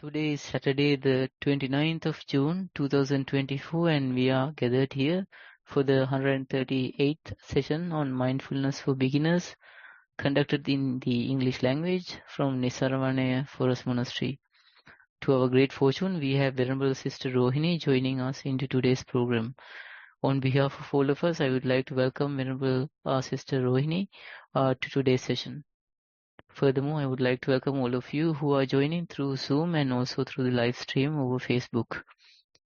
Today is Saturday, the 29th of June 2024, and we are gathered here for the 138th session on Mindfulness for Beginners, conducted in the English language from Nissarana Forest Monastery. To our great fortune, we have Venerable Sister Rohini joining us into today's program. On behalf of all of us, I would like to welcome Venerable Sister Rohini to today's session. Furthermore, I would like to welcome all of you who are joining through Zoom and also through the live stream over Facebook.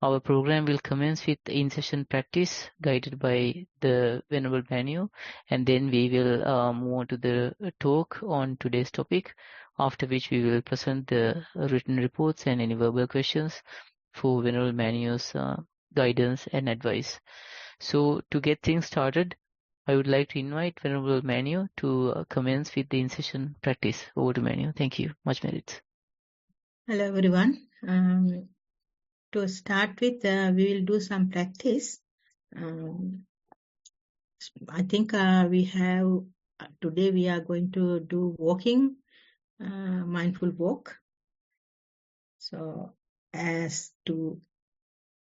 Our program will commence with in-session practice guided by the Venerable Vanaya, and then we will move on to the talk on today's topic, after which we will present the written reports and any verbal questions for Venerable Vanaya's guidance and advice. So to get things started, I would like to invite Venerable Vanaya to commence with the in-session practice. Over to Vanaya. Thank you. Much merit. Hello everyone. To start with, we will do some practice. I think today we are going to do walking, mindful walk. So as to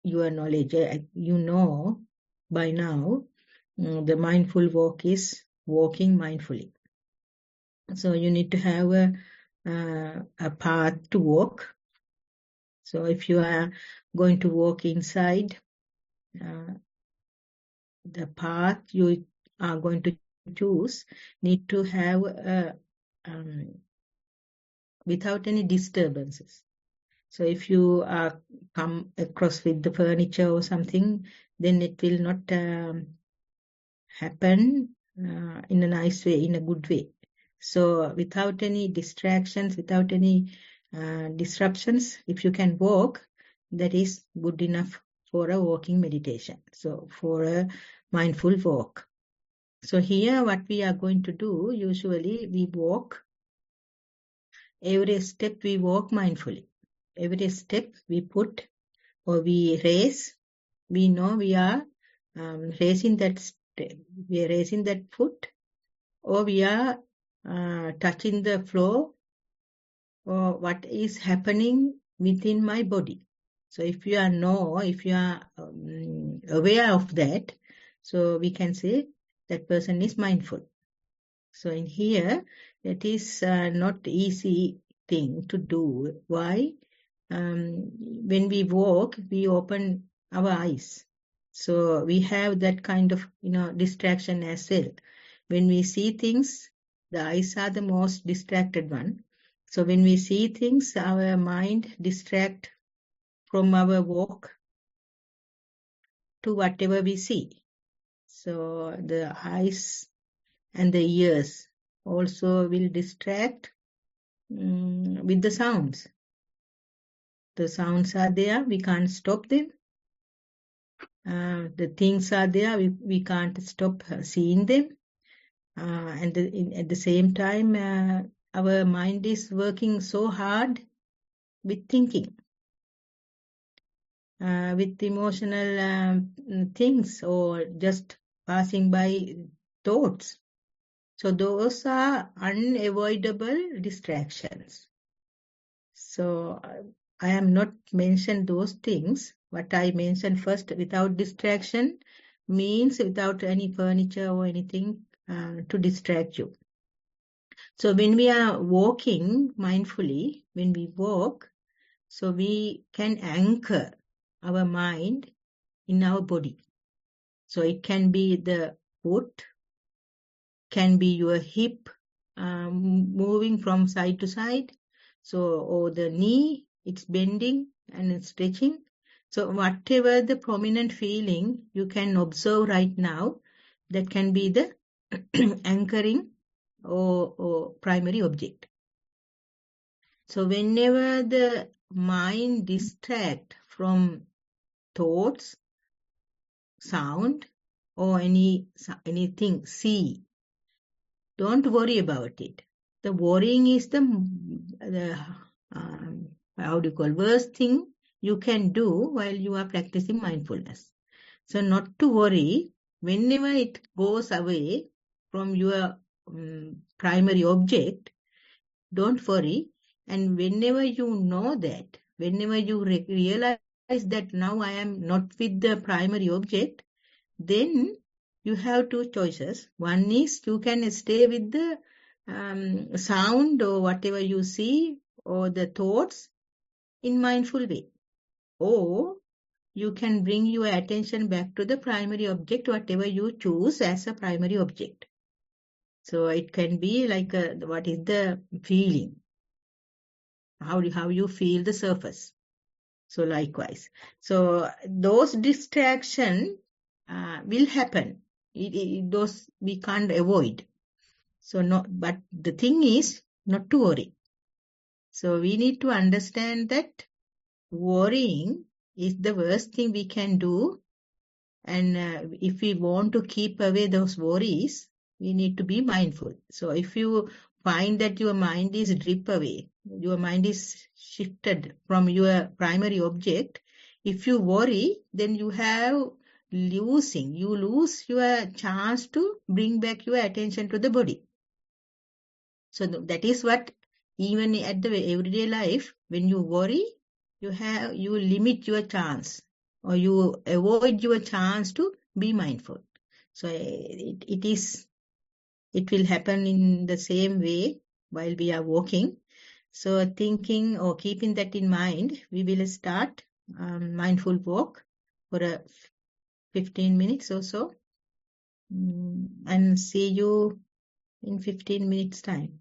your knowledge, you know by now, the mindful walk is walking mindfully. So you need to have a path to walk. So if you are going to walk inside, the path you are going to choose need to have without any disturbances. So if you come across with the furniture or something, then it will not happen in a nice way, in a good way. So without any distractions, without any disruptions, if you can walk, that is good enough for a walking meditation. So for a mindful walk. So here what we are going to do, usually we walk, every step we walk mindfully. Every step we put or we raise, we know we are raising that step, we are raising that foot, or we are touching the floor, or what is happening within my body. So if you are aware of that, so we can say that person is mindful. So in here, that is not easy thing to do. Why? When we walk, we open our eyes. So we have that kind of, distraction as well. When we see things, the eyes are the most distracted one. So when we see things, our mind distract from our walk to whatever we see. So the eyes and the ears also will distract with the sounds. The sounds are there, we can't stop them. The things are there, we can't stop seeing them. And at the same time, our mind is working so hard with thinking, with emotional things, or just passing by thoughts. So those are unavoidable distractions. So I am not mentioned those things. What I mentioned first, without distraction, means without any furniture or anything to distract you. So when we are walking mindfully, when we walk, so we can anchor our mind in our body. So it can be the foot, can be your hip moving from side to side. So, or the knee, it's bending and it's stretching. So whatever the prominent feeling you can observe right now, that can be the anchoring or primary object. So whenever the mind distract from thoughts, sound, or anything, see, don't worry about it. The worrying is the worst thing you can do while you are practicing mindfulness. So not to worry, whenever it goes away from your primary object, don't worry. And whenever you know that whenever you realize that now I am not with the primary object, then you have two choices. One is you can stay with the sound or whatever you see or the thoughts in mindful way. Or you can bring your attention back to the primary object, whatever you choose as a primary object. So it can be like what is the feeling, how you feel the surface. So likewise. So those distraction will happen. Those we can't avoid. So no, but the thing is not to worry. So we need to understand that worrying is the worst thing we can do. And if we want to keep away those worries, we need to be mindful. So if you find that your mind is drip away, your mind is shifted from your primary object, if you worry, then you lose your chance to bring back your attention to the body. So that is what, even at the everyday life, when you worry, you limit your chance, or you avoid your chance to be mindful. So it will happen in the same way while we are walking. So thinking or keeping that in mind, we will start mindful walk for 15 minutes or so, and see you in 15 minutes time.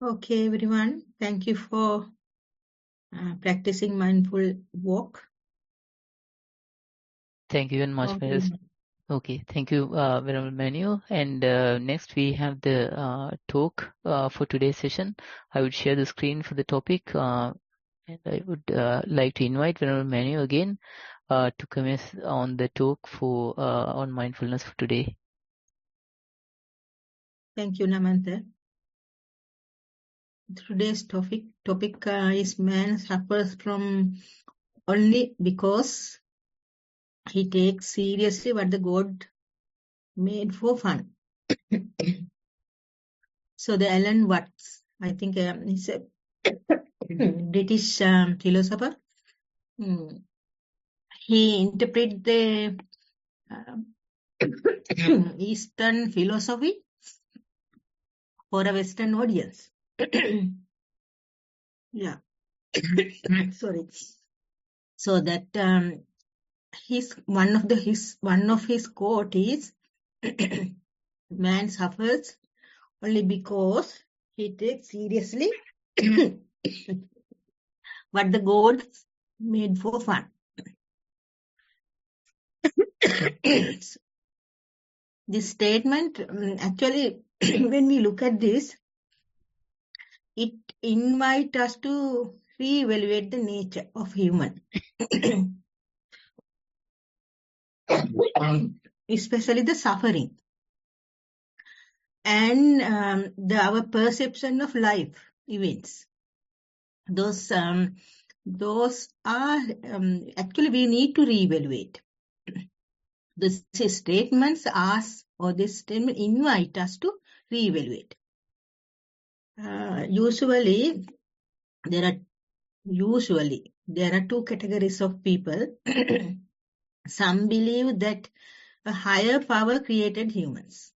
Okay, everyone. Thank you for practicing mindful walk. Thank you very much, Okay. Mrs. Okay, thank you, Venerable Manu. And next we have the talk for today's session. I would share the screen for the topic, and I would like to invite Venerable Manu again to commence on the talk for on mindfulness for today. Thank you, Namanta. Today's topic is man suffers from only because he takes seriously what the God made for fun. So the Alan Watts, I think he's a British philosopher. He interpreted the Eastern philosophy for a Western audience. Yeah. Sorry. So that one of his quote is man suffers only because he takes seriously what the God made for fun. This statement, actually, when we look at this, it invites us to reevaluate the nature of human. Especially the suffering and our perception of life events. Those are actually we need to reevaluate. This statements ask, or this statement invite us to reevaluate. Usually there are two categories of people. Some believe that a higher power created humans.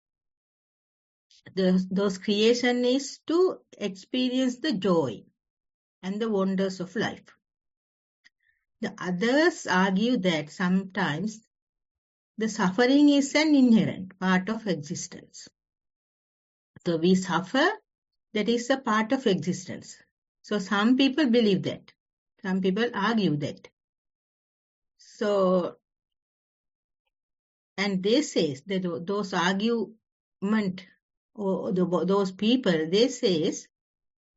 Those creation is to experience the joy and the wonders of life. The others argue that sometimes the suffering is an inherent part of existence. So we suffer, that is a part of existence. So some people believe that. Some people argue that. So, and they say that those argument or those people, they say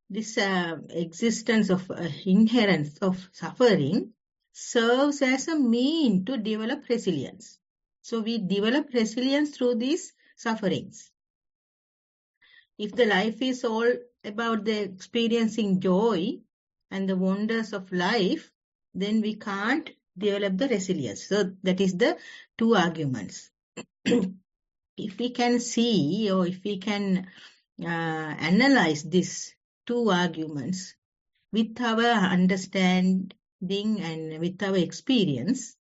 this existence of inherence of suffering serves as a mean to develop resilience. So we develop resilience through these sufferings. If the life is all about the experiencing joy and the wonders of life, then we can't develop the resilience. So that is the two arguments. If we can see, or if we can analyze these two arguments with our understanding and with our experience,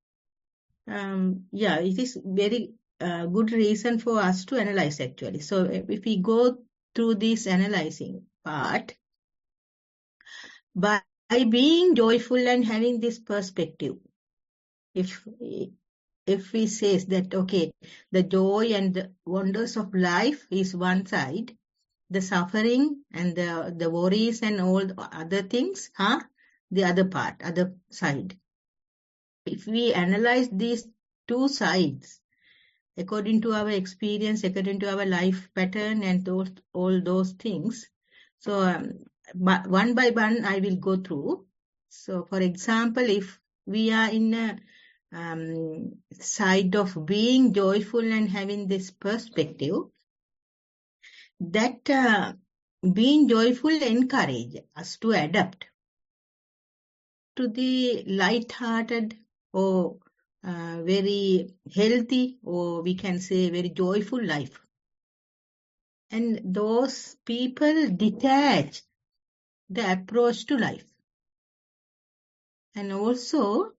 it is very good reason for us to analyze actually. So if we go through this analyzing part, by being joyful and having this perspective, if we say that, okay, the joy and the wonders of life is one side, the suffering and the worries and all the other things are the other side. If we analyze these two sides according to our experience, according to our life pattern and all those things, so one by one I will go through. So for example, if we are in a side of being joyful and having this perspective, that being joyful encourages us to adapt to the light-hearted or very healthy, or we can say very joyful life. And those people detach the approach to life. And also,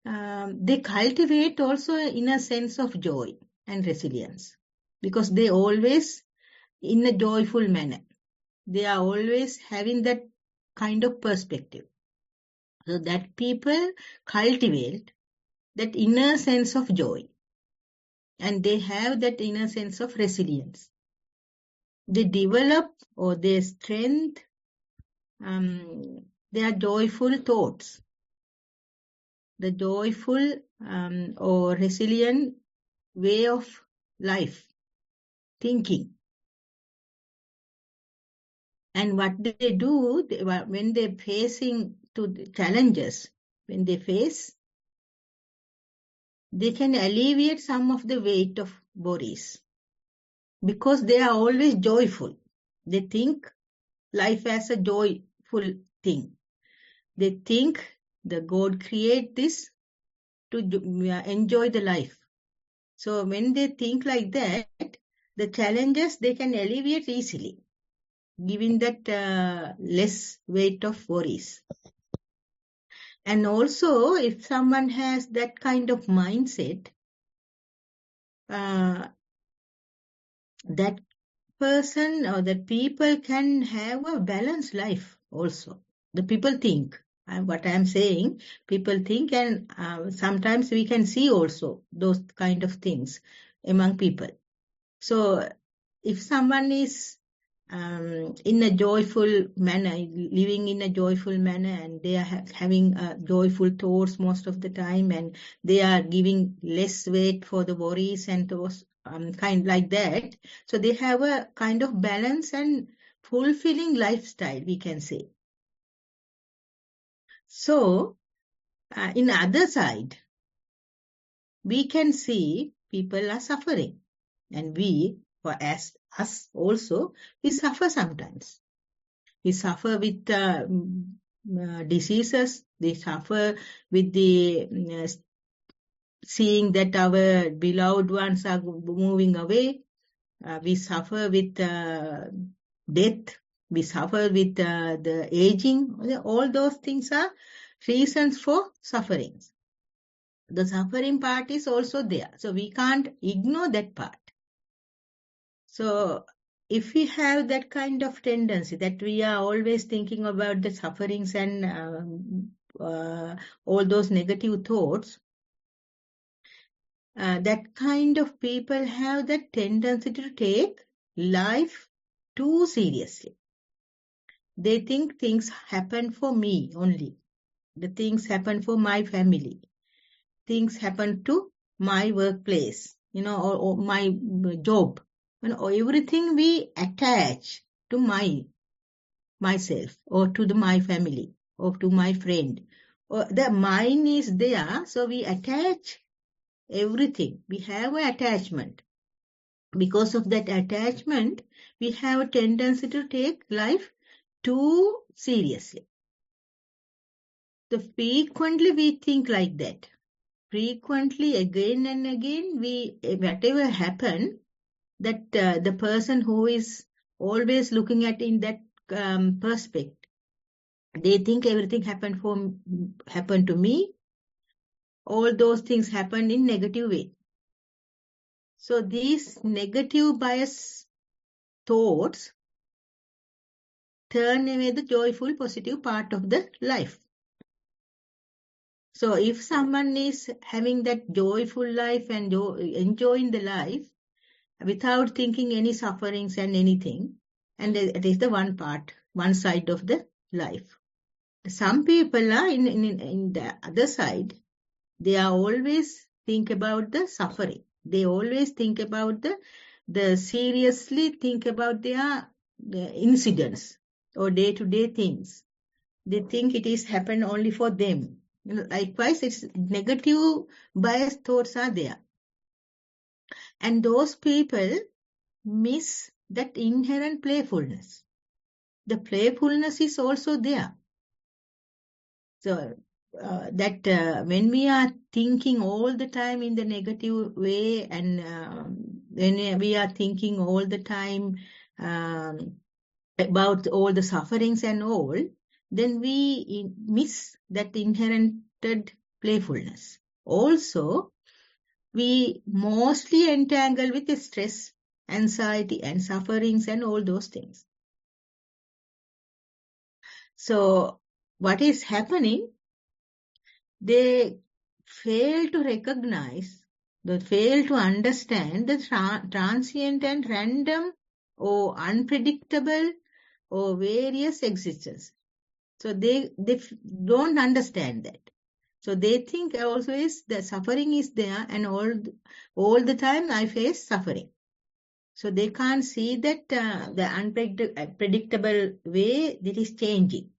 they cultivate also in a sense of joy and resilience, because they always in a joyful manner. They are always having that kind of perspective. So that people cultivate that inner sense of joy. And they have that inner sense of resilience. they develop or they strengthen their joyful thoughts, the joyful or resilient way of life, thinking. And what they do when they're facing to the challenges, when they face, they can alleviate some of the weight of worries because they are always joyful. They think life as a joyful thing. They think the God create this to enjoy the life. So when they think like that, the challenges they can alleviate easily, giving that less weight of worries. And also, if someone has that kind of mindset, that person or that people can have a balanced life also. The people think, what I am saying, people think, and sometimes we can see also those kind of things among people. So if someone is in a joyful manner, living in a joyful manner, and they are having joyful thoughts most of the time, and they are giving less weight for the worries and those kind like that, so they have a kind of balance and fulfilling lifestyle, we can say. So in the other side, we can see people are suffering, and we, for as us also, we suffer sometimes. We suffer with diseases. We suffer with the seeing that our beloved ones are moving away. We suffer with death. We suffer with the aging. All those things are reasons for sufferings. The suffering part is also there. So we can't ignore that part. So if we have that kind of tendency that we are always thinking about the sufferings and all those negative thoughts, that kind of people have that tendency to take life too seriously. They think things happen for me only. The things happen for my family. Things happen to my workplace, or my job. Everything we attach to myself or to my family or to my friend. Or the mine is there, so we attach everything. We have an attachment. Because of that attachment, we have a tendency to take life too seriously. So frequently we think like that. Frequently, again and again, whatever happen, that the person who is always looking at in that perspective, they think everything happened to me. All those things happen in negative way. So these negative bias thoughts turn away the joyful, positive part of the life. So if someone is having that joyful life and enjoying the life without thinking any sufferings and anything, and it is the one side of the life. Some people are in the other side. They are always think about the suffering. They always think about the seriously think about the incidents or day-to-day things. They think it is happened only for them. Likewise, it's negative biased thoughts are there. And those people miss that inherent playfulness. The playfulness is also there. So that when we are thinking all the time in the negative way, and when we are thinking all the time about all the sufferings and all, then we miss that inherent playfulness. Also, we mostly entangle with the stress, anxiety, and sufferings and all those things. So what is happening? They fail to recognize, they fail to understand the transient and random or unpredictable or various existence. So they don't understand that. So they think always the suffering is there and all the time I face suffering. So they can't see that the unpredictable way that is changing.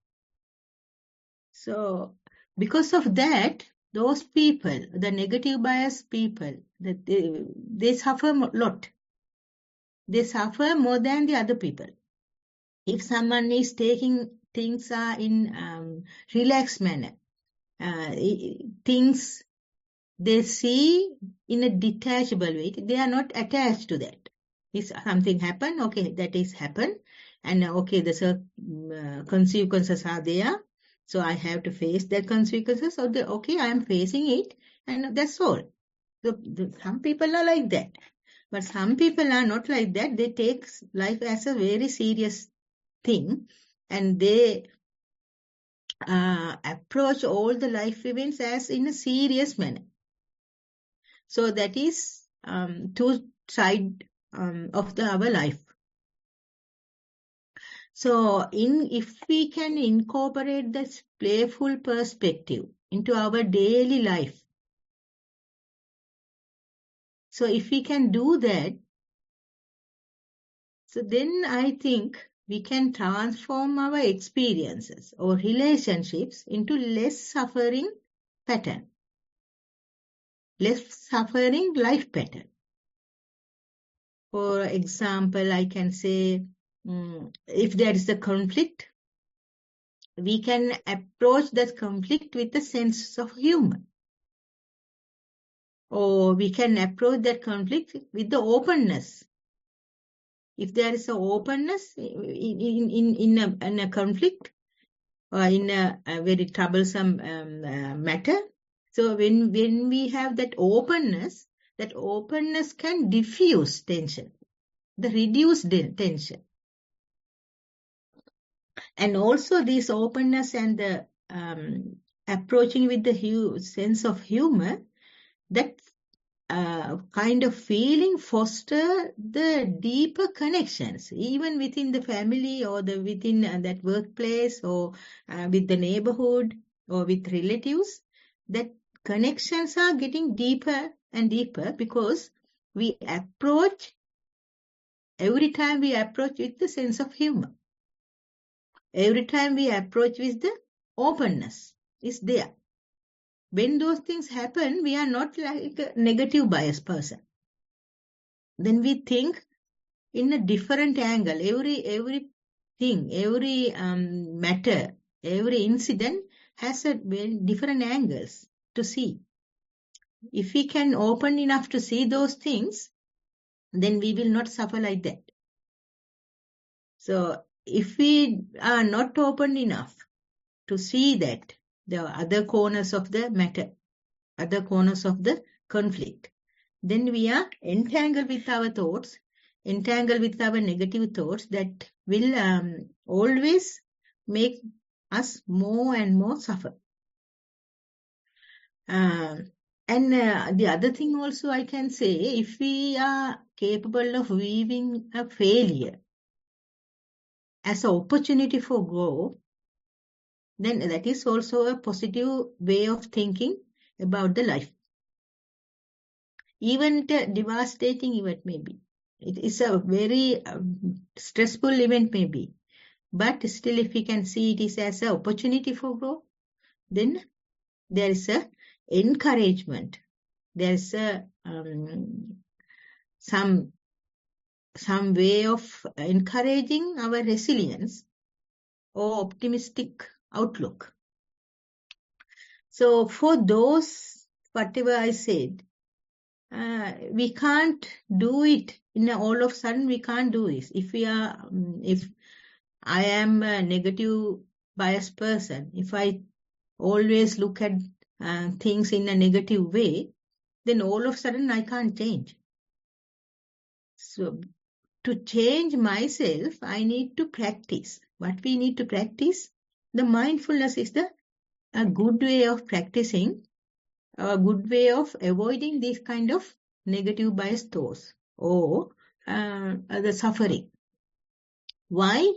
So because of that, those people, the negative bias people, they suffer a lot. They suffer more than the other people. If someone is taking things in relaxed manner, things they see in a detachable way, they are not attached to that. If something happen, okay, that is happen, and okay, the consequences are there, so I have to face the consequences. So okay, I am facing it, and that's all. So some people are like that, but some people are not like that. They take life as a very serious thing, and they approach all the life events as in a serious manner. So that is two side of our life. So if we can incorporate this playful perspective into our daily life, so if we can do that, so then I think we can transform our experiences or relationships into less suffering pattern, less suffering life pattern. For example, I can say, if there is a conflict, we can approach that conflict with a sense of humor. Or we can approach that conflict with the openness. If there is an openness in a conflict or in a very troublesome matter, so when we have that openness can diffuse tension, reduce tension. And also this openness and the approaching with the sense of humor, that kind of feeling foster the deeper connections, even within the family or within that workplace or with the neighborhood or with relatives. That connections are getting deeper and deeper because every time we approach with the sense of humor. Every time we approach with the openness is there. When those things happen, we are not like a negative bias person. Then we think in a different angle. Every thing, every matter, every incident has a very different angles to see. If we can open enough to see those things, then we will not suffer like that. So if we are not open enough to see that, the other corners of the matter, other corners of the conflict, then we are entangled with our thoughts, entangled with our negative thoughts that will always make us more and more suffer. And the other thing also I can say, if we are capable of viewing a failure as an opportunity for growth, then that is also a positive way of thinking about the life. Even a devastating event may be. It is a very stressful event may be. But still, if we can see it is as an opportunity for growth, then there is a encouragement. There is a some way of encouraging our resilience or optimistic outlook. So for those, whatever I said, we can't do it in all of a sudden. We can't do it. If I am a negative biased person, if I always look at things in a negative way, then all of a sudden I can't change. So to change myself, I need to practice. What we need to practice? The mindfulness is a good way of practicing, a good way of avoiding this kind of negative biased thoughts or the suffering. Why?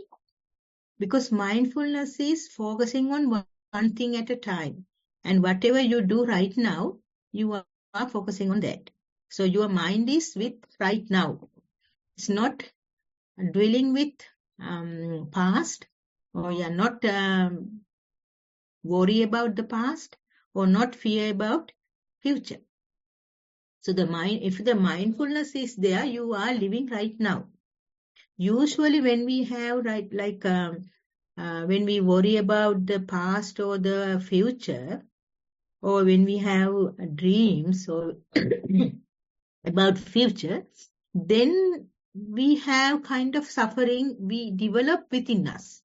Because mindfulness is focusing on one thing at a time. And whatever you do right now, you are focusing on that. So your mind is with right now. It's not dwelling with past, or you're not worry about the past, or not fear about future. So the mind, if the mindfulness is there, you are living right now. Usually when we have when we worry about the past or the future, or when we have dreams or about future, then we have kind of suffering we develop within us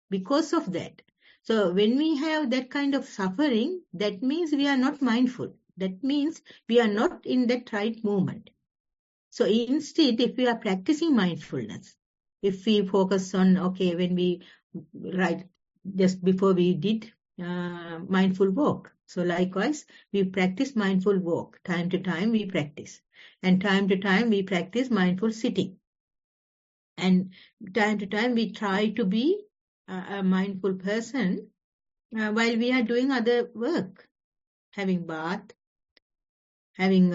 because of that. So when we have that kind of suffering, that means we are not mindful. That means we are not in that right moment. So instead, if we are practicing mindfulness, if we focus on, okay, when we, right, just before we did mindful walk. So likewise, we practice mindful walk. Time to time we practice. And time to time we practice mindful sitting. And time to time we try to be a mindful person while we are doing other work. Having bath, having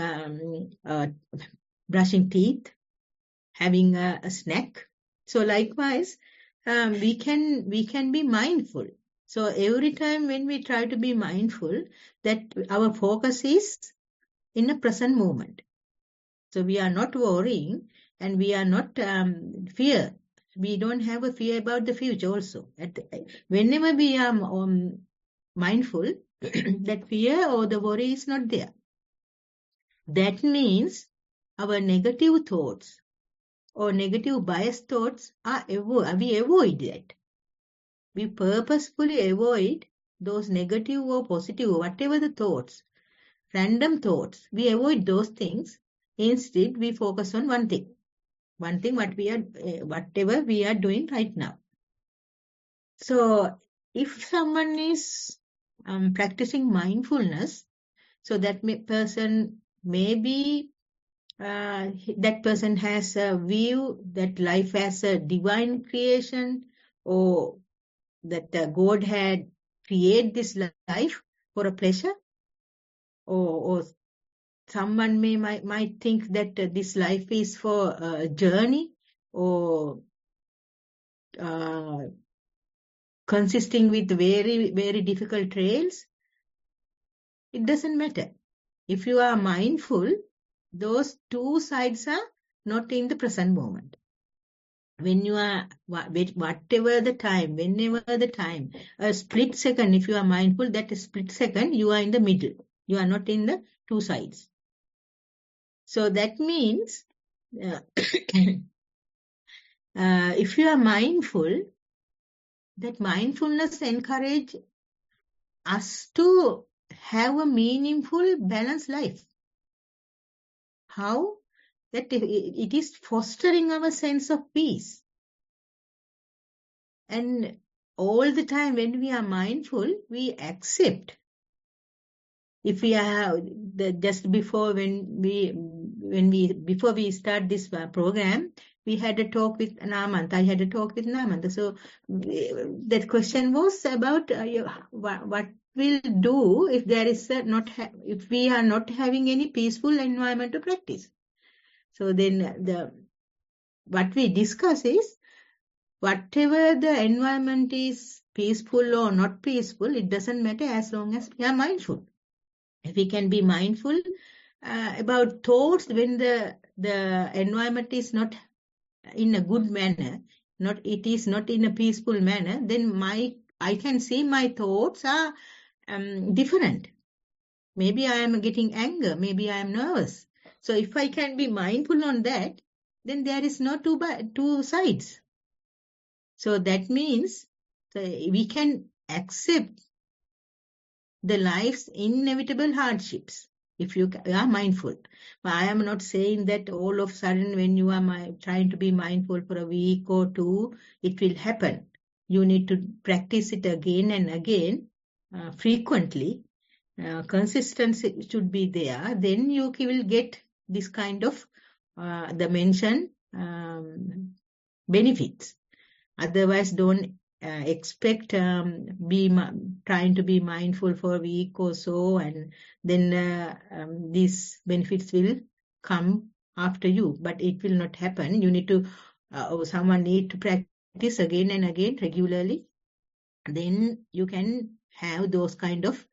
brushing teeth, having a snack. So likewise, we can be mindful. So every time when we try to be mindful, that our focus is in a present moment. So we are not worrying, and we are not fear. We don't have a fear about the future also. Whenever we are mindful, that fear or the worry is not there. That means our negative thoughts or negative bias thoughts we avoid that. We purposefully avoid those negative or positive, whatever the thoughts, random thoughts. We avoid those things. Instead, we focus on one thing, whatever we are doing right now. So, if someone is practicing mindfulness, so that person maybe that person has a view that life as a divine creation, or that God had created this life for a pleasure, or someone might think that this life is for a journey, or consisting with very, very difficult trails. It doesn't matter. If you are mindful, those two sides are not in the present moment. When you are, whatever the time, whenever the time, a split second, if you are mindful, that split second, you are in the middle. You are not in the two sides. So that means, if you are mindful, that mindfulness encourages us to have a meaningful, balanced life. How? That it is fostering our sense of peace. And all the time when we are mindful, we accept. If we are just before before we start this program, we had a talk with Namant. I had a talk with Namant. So that question was about what we'll do if there is if we are not having any peaceful environment to practice. So then what we discuss is, whatever the environment is peaceful or not peaceful, it doesn't matter as long as we are mindful. If we can be mindful about thoughts when the environment is not in a good manner, it is not in a peaceful manner, then I can see my thoughts are different. Maybe I am getting anger, maybe I am nervous. So if I can be mindful on that, then there is no two sides. So that means we can accept the life's inevitable hardships if you are mindful. But I am not saying that all of a sudden when you are trying to be mindful for a week or two, it will happen. You need to practice it again and again, frequently. Consistency should be there. Then you will get this kind of the mentioned benefits. Otherwise, don't expect trying to be mindful for a week or so, and then these benefits will come after you. But it will not happen. You need to, or someone need to practice again and again regularly. Then you can have those kind of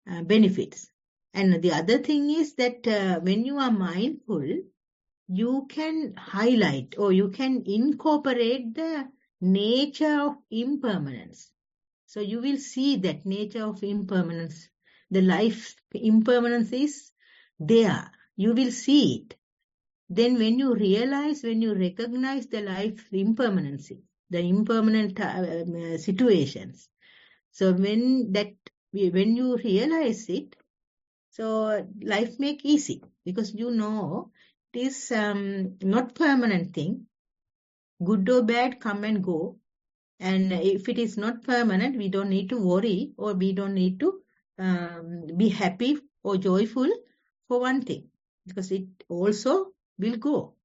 benefits. And the other thing is that when you are mindful, you can highlight or you can incorporate the nature of impermanence. So you will see that nature of impermanence. The life impermanence is there. You will see it. Then when you realize, when you recognize the life impermanence, the impermanent situations. So when you realize it, so life make easy because you know it is not permanent thing. Good or bad come and go. And if it is not permanent, we don't need to worry or we don't need to be happy or joyful for one thing because it also will go.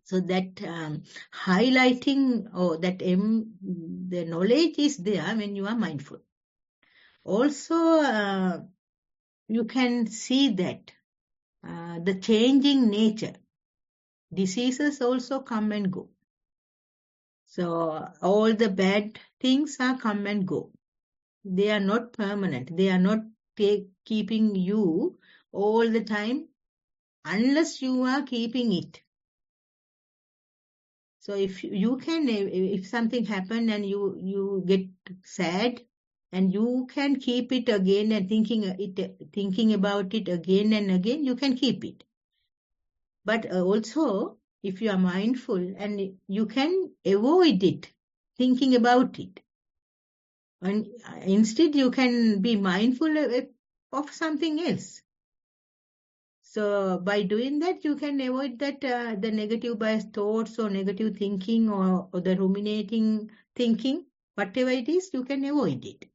So that highlighting or that the knowledge is there when you are mindful. Also, you can see that the changing nature. Diseases also come and go. So all the bad things are come and go. They are not permanent. They are not keeping you all the time unless you are keeping it. So if something happened and you get sad and you can keep it again and thinking about it again and again, you can keep it. But also, if you are mindful and you can avoid it, thinking about it. And instead, you can be mindful of something else. So by doing that, you can avoid that the negative biased thoughts or negative thinking or the ruminating thinking, whatever it is, you can avoid it.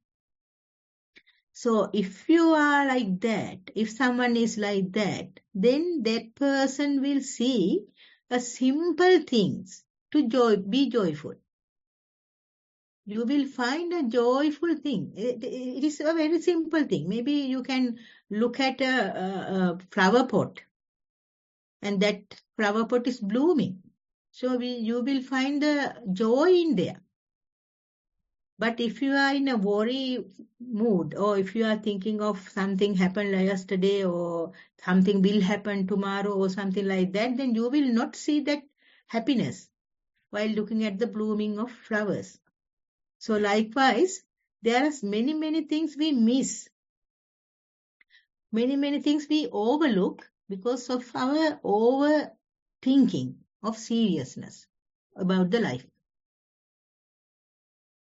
So if you are like that, if someone is like that, then that person will see a simple things to be joyful. You will find a joyful thing. It is a very simple thing. Maybe you can look at a flower pot and that flower pot is blooming. So you will find the joy in there. But if you are in a worry mood or if you are thinking of something happened yesterday or something will happen tomorrow or something like that, then you will not see that happiness while looking at the blooming of flowers. So likewise, there are many, many things we miss. Many, many things we overlook because of our overthinking of seriousness about the life.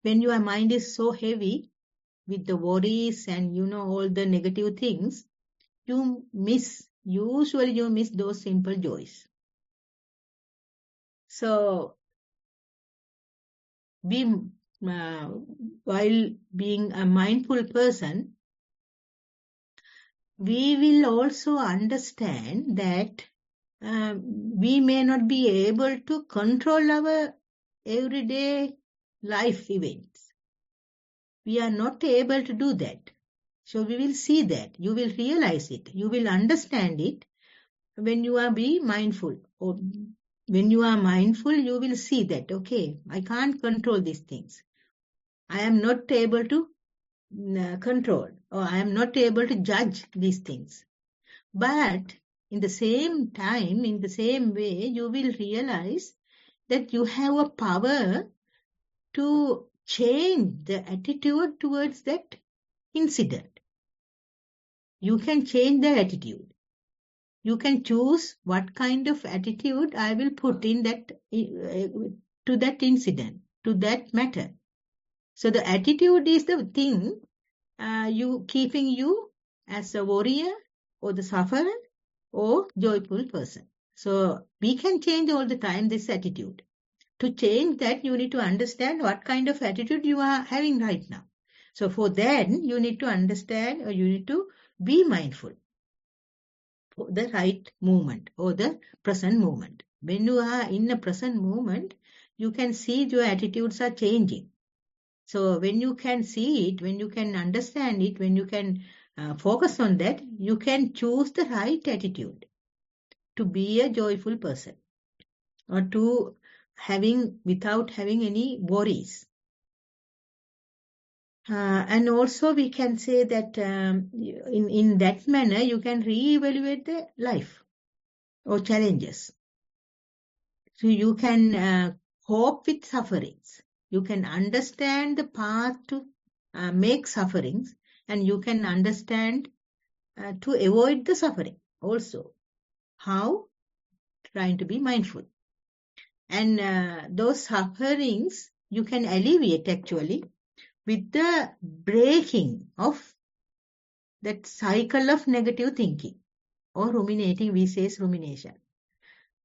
When your mind is so heavy with the worries and all the negative things, usually you miss those simple joys. So while being a mindful person, we will also understand that we may not be able to control our everyday life events. We are not able to do that. So we will see that. You will realize it. You will understand it when you are being mindful. Or when you are mindful, you will see that, okay, I can't control these things. I am not able to control or I am not able to judge these things. But in the same time, in the same way, you will realize that you have a power to change the attitude towards that incident. You can change the attitude. You can choose what kind of attitude I will put in that to that incident, to that matter. So the attitude is the thing keeping you as a warrior or the sufferer or joyful person. So we can change all the time this attitude. To change that, you need to understand what kind of attitude you are having right now. So for that, you need to understand or you need to be mindful for the right moment or the present moment. When you are in the present moment, you can see your attitudes are changing. So when you can see it, when you can understand it, when you can focus on that, you can choose the right attitude to be a joyful person, or to without having any worries. And also we can say that in that manner you can re-evaluate the life or challenges. So you can cope with sufferings. You can understand the path to make sufferings, and you can understand to avoid the suffering also. How? Trying to be mindful. And those sufferings you can alleviate actually with the breaking of that cycle of negative thinking, or ruminating, we say rumination.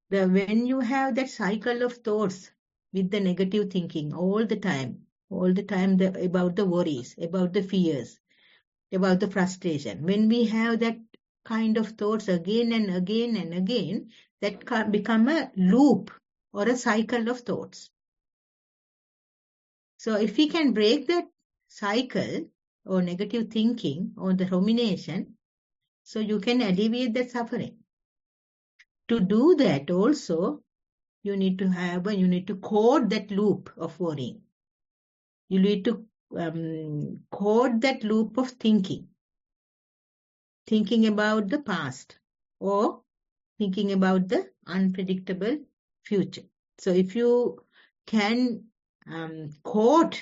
When you have that cycle of thoughts with the negative thinking all the time about the worries, about the fears, about the frustration, when we have that kind of thoughts again and again and again, that can become a loop or a cycle of thoughts. So if we can break that cycle or negative thinking or the rumination, so you can alleviate that suffering. To do that also, you need to code that loop of worrying. You need to code that loop of thinking about the past, or thinking about the unpredictable future. So if you can code,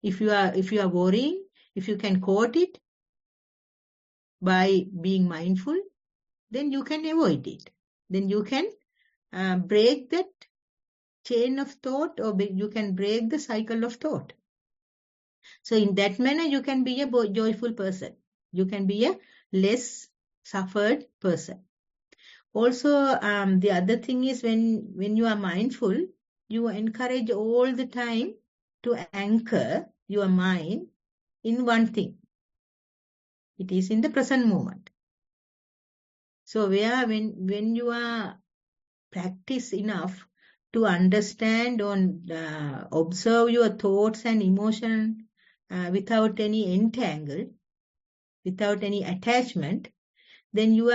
if you are worrying, if you can code it by being mindful, then you can avoid it. Then you can break that chain of thought, or you can break the cycle of thought. So in that manner, you can be a joyful person. You can be a less suffered person. Also, the other thing is when you are mindful, you encourage all the time to anchor your mind in one thing. It is in the present moment. So when you are practice enough to understand and observe your thoughts and emotion without any entangle, without any attachment, then you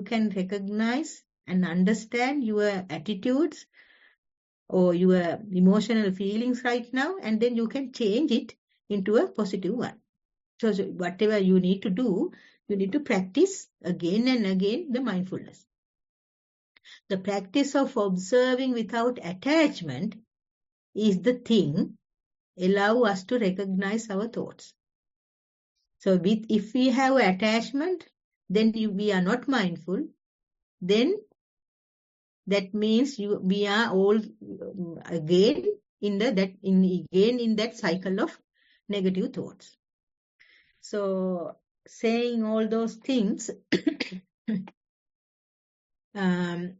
can recognize and understand your attitudes or your emotional feelings right now, and then you can change it into a positive one. So whatever you need to do, you need to practice again and again the mindfulness. The practice of observing without attachment is the thing allow us to recognize our thoughts. So if we have attachment, then we are not mindful. Then that means we are all again in that cycle of negative thoughts. So saying all those things, trying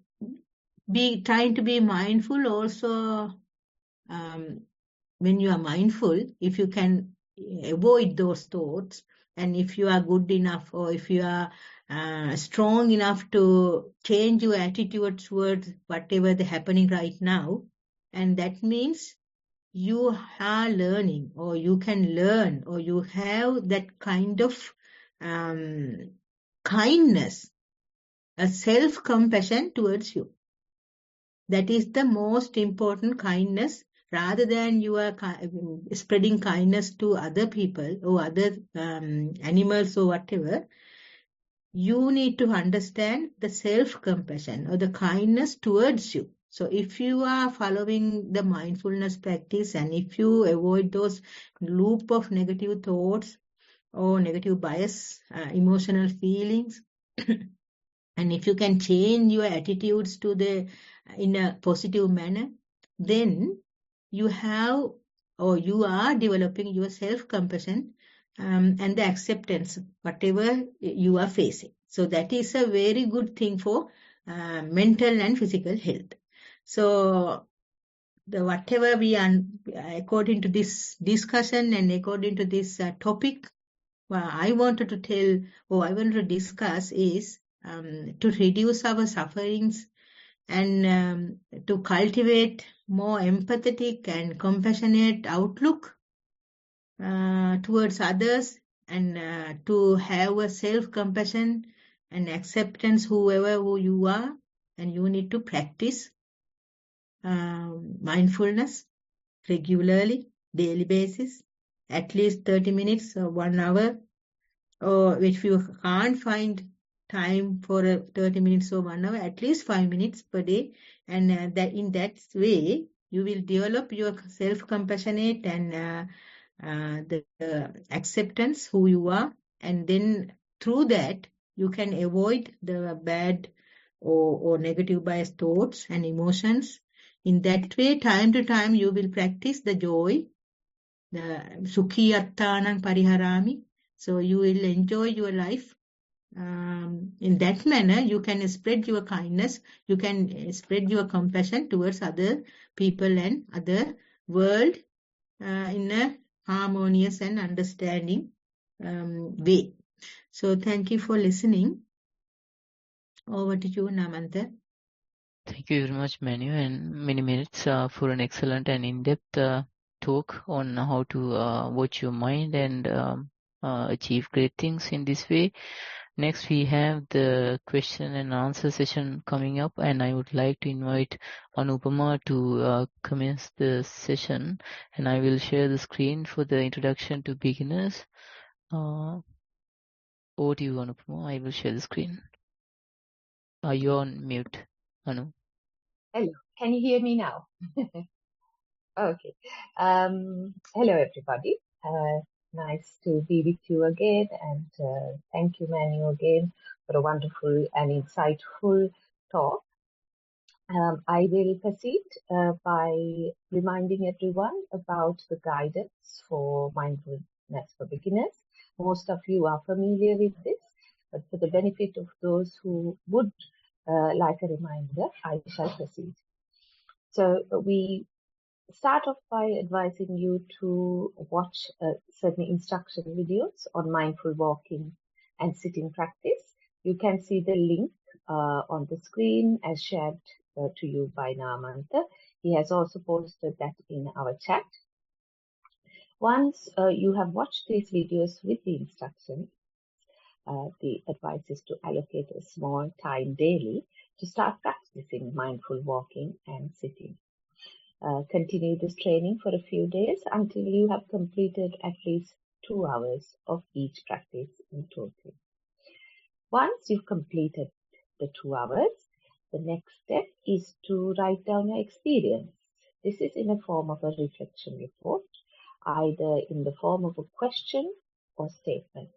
to be mindful also. When you are mindful, if you can avoid those thoughts, and if you are good enough, or if you are strong enough to change your attitude towards whatever is happening right now, and that means you are learning, or you can learn, or you have that kind of kindness, a self-compassion towards you. That is the most important kindness. Rather than you are spreading kindness to other people or other animals or whatever, you need to understand the self-compassion or the kindness towards you. So if you are following the mindfulness practice, and if you avoid those loop of negative thoughts or negative bias, emotional feelings, and if you can change your attitudes in a positive manner, then you are developing your self-compassion and the acceptance, whatever you are facing. So that is a very good thing for mental and physical health. So whatever according to this discussion and according to this topic, I wanted to tell, or I wanted to discuss is to reduce our sufferings and to cultivate more empathetic and compassionate outlook towards others, and to have a self-compassion and acceptance who you are, and you need to practice mindfulness regularly, daily basis, at least 30 minutes or 1 hour, or if you can't find time for 30 minutes or 1 hour, at least 5 minutes per day, and that in that way you will develop your self-compassionate and the acceptance who you are, and then through that you can avoid the bad or negative biased thoughts and emotions. In that way, time to time, you will practice the joy, the sukhi attanam pariharami. So you will enjoy your life. In that manner, you can spread your kindness, you can spread your compassion towards other people and other world in a harmonious and understanding way. So thank you for listening. Over to you, Namanta. Thank you very much, Manu, and many minutes for an excellent and in-depth talk on how to watch your mind and achieve great things in this way. Next, we have the question and answer session coming up, and I would like to invite Anupama to commence the session, and I will share the screen for the introduction to beginners. Over to you, Anupama. I will share the screen. You're on mute, Anu. Hello, can you hear me now? Okay. Hello, everybody. Nice to be with you again, and thank you, Manu, again for a wonderful and insightful talk. I will proceed by reminding everyone about the guidance for mindfulness for beginners. Most of you are familiar with this, but for the benefit of those who would like a reminder, I shall proceed. So we start off by advising you to watch certain instruction videos on mindful walking and sitting practice. You can see the link on the screen as shared to you by Namanta. He has also posted that in our chat. Once you have watched these videos with the instructions, the advice is to allocate a small time daily to start practicing mindful walking and sitting. Continue this training for a few days until you have completed at least 2 hours of each practice in total. Once you've completed the 2 hours, the next step is to write down your experience. This is in a form of a reflection report, either in the form of a question or statement.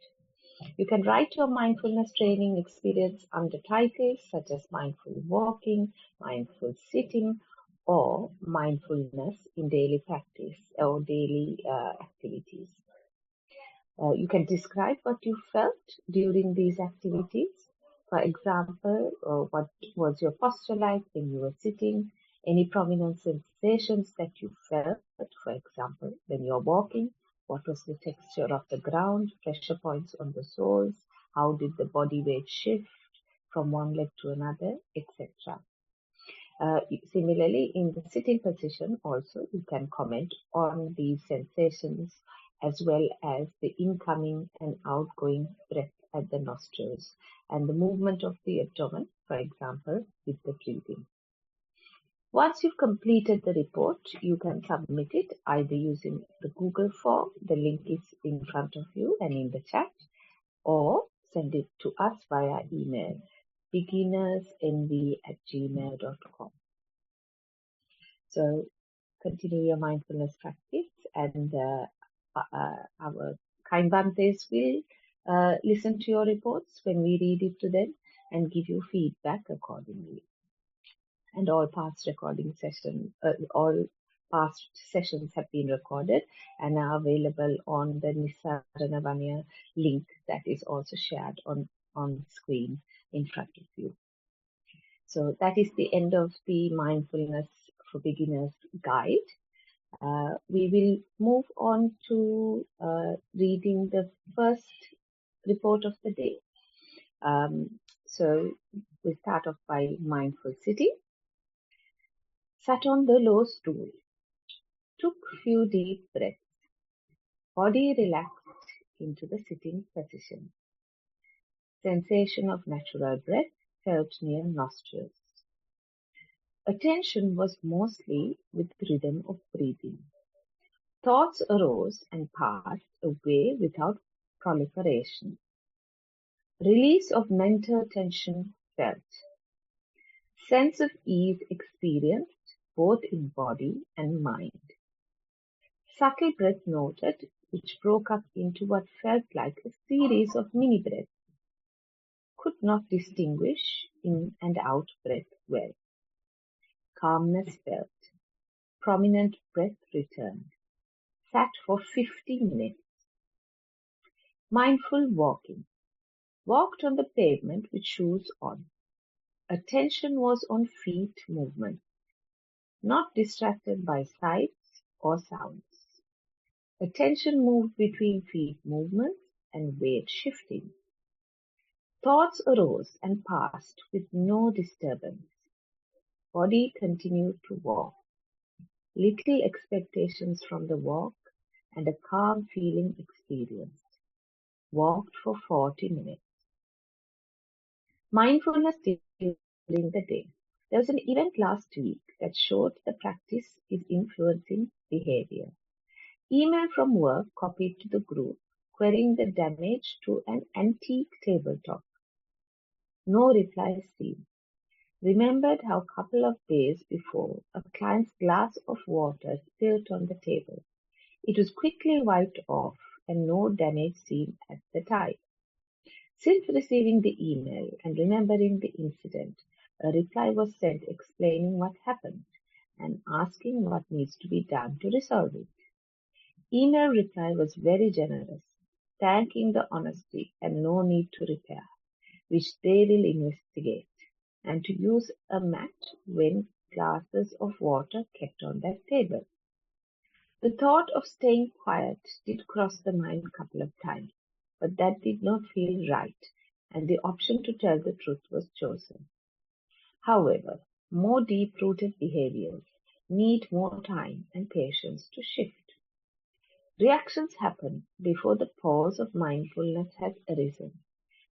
You can write your mindfulness training experience under titles such as mindful walking, mindful sitting, or mindfulness in daily practice or daily activities. You can describe what you felt during these activities. For example, what was your posture like when you were sitting? Any prominent sensations that you felt, for example, when you're walking? What was the texture of the ground, pressure points on the soles? How did the body weight shift from one leg to another, etc. Similarly, in the sitting position also, you can comment on these sensations as well as the incoming and outgoing breath at the nostrils and the movement of the abdomen, for example, with the breathing. Once you've completed the report, you can submit it either using the Google form, the link is in front of you and in the chat, or send it to us via email, beginnersenvy@gmail.com. So continue your mindfulness practice, and our kind Bhantes will listen to your reports when we read it to them and give you feedback accordingly. And all past sessions have been recorded and are available on the Nissarana Vanaya link that is also shared on the screen in front of you. So that is the end of the Mindfulness for Beginners guide. We will move on to reading the first report of the day. So we start off by mindful sitting. Sat on the low stool. Took few deep breaths. Body relaxed into the sitting position. Sensation of natural breath felt near nostrils. Attention was mostly with rhythm of breathing. Thoughts arose and passed away without proliferation. Release of mental tension felt. Sense of ease experienced both in body and mind. Subtle breath noted, which broke up into what felt like a series of mini breaths. Could not distinguish in and out breath well. Calmness felt. Prominent breath returned. Sat for 50 minutes. Mindful walking. Walked on the pavement with shoes on. Attention was on feet movement. Not distracted by sights or sounds. Attention moved between feet movements and weight shifting. Thoughts arose and passed with no disturbance. Body continued to walk. Little expectations from the walk and a calm feeling experienced. Walked for 40 minutes. Mindfulness during the day. There was an event last week that showed the practice is influencing behavior. Email from work copied to the group, querying the damage to an antique tabletop. No reply seen. Remembered how a couple of days before a client's glass of water spilled on the table. It was quickly wiped off and no damage seen at the time. Since receiving the email and remembering the incident, a reply was sent explaining what happened and asking what needs to be done to resolve it. Email reply was very generous, thanking the honesty and no need to repair, which they will investigate, and to use a mat when glasses of water kept on that table. The thought of staying quiet did cross the mind a couple of times, but that did not feel right, and the option to tell the truth was chosen. However, more deep-rooted behaviors need more time and patience to shift. Reactions happen before the pause of mindfulness has arisen.